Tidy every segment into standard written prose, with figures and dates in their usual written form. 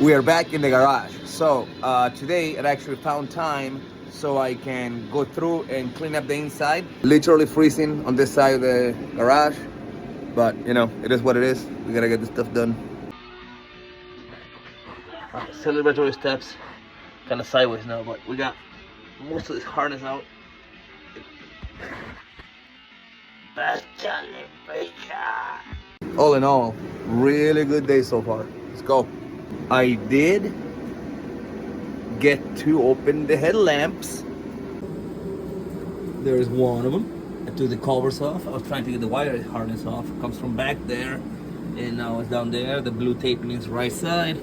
We are back in the garage. So today I actually found time so I can go through and clean up the inside. Literally freezing on this side of the garage, but you know, it is what it is. We gotta get this stuff done. Celebratory steps, kind of sideways now, but we got most of this harness out. All in all, really good day so far. Let's go. I did get to open the headlamps. There's one of them. I took the covers off. I was trying to get the wire harness off. It comes from back there, and now it's down there. The blue taping is right side.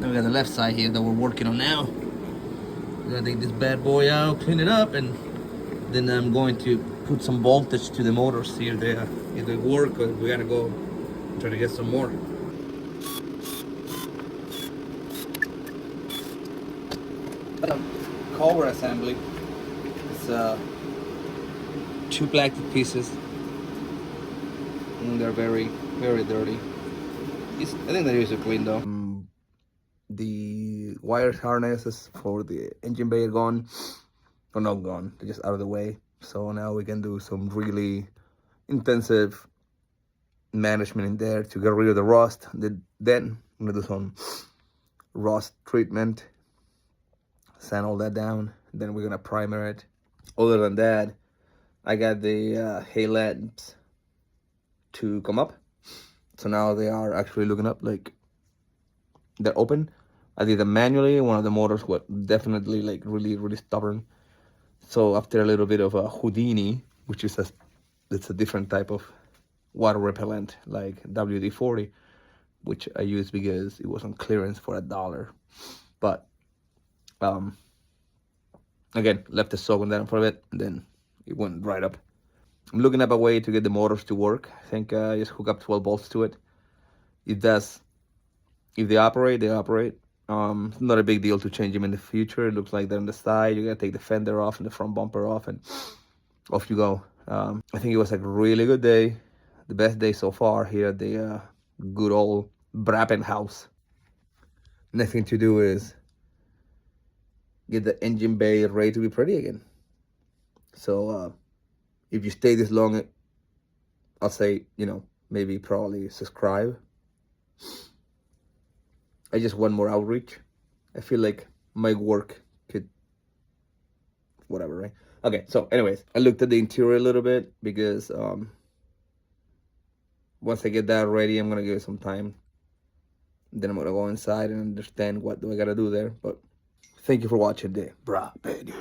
Then we got the left side here that we're working on now. We're gonna take this bad boy out, clean it up, and then I'm going to put some voltage to the motors here. They either work or we gotta go try to get some more. Cover assembly. It's two plastic pieces, and they're very, very dirty. I think they're usually clean though. The wire harnesses for the engine bay are gone, or not gone. They're just out of the way. So now we can do some really intensive management in there to get rid of the rust. Then I'm gonna do some rust treatment, sand all that down. Then we're gonna primer it. Other than that, I got the headlamps to come up. So now they are actually looking up, like they're open. I did them manually. One of the motors was definitely like really stubborn. So after a little bit of a Houdini, which is it's a different type of water repellent like WD-40, which I used because it was on clearance for $1. But again, left it soaking down for a bit, and then it went right up. I'm looking up a way to get the motors to work. I think I just hook up 12 volts to it. It does. If they operate, they operate. It's not a big deal to change them in the future. It looks like they're on the side. You gotta take the fender off and the front bumper off, and off you go. I think it was like a really good day. The best day so far here at the good old Brapening house. Next thing to do is get the engine bay ready to be pretty again. So if you stay this long, I'll say, you know, maybe probably subscribe. I just want more outreach. I feel like my work could, whatever, right? Okay, so anyways, I looked at the interior a little bit because once I get that ready, I'm gonna give it some time. Then I'm gonna go inside and understand what do I gotta do there. But thank you for watching the Brapening.